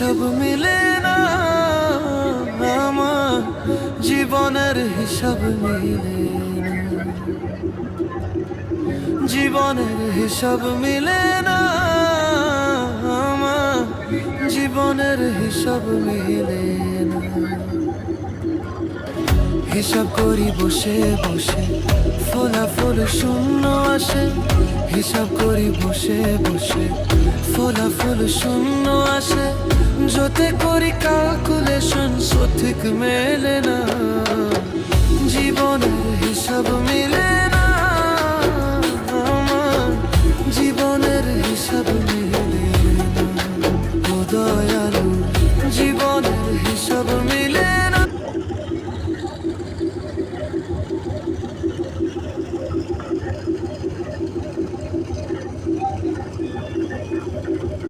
হিসাব মিলে না, আমার জীবনের হিসাব মিলে না, জীবনের হিসাব মিলে না, আমার জীবনের হিসাব মিলে না। হিসাব করি বসে বসে, ফলাফল শূন্য আসে। হিসাব করি বসে বসে, ফলাফল শূন্য আসে। যতে করি ক্যালকুলেশন সঠিক মেলে না, জীবনের হিসাব মিলে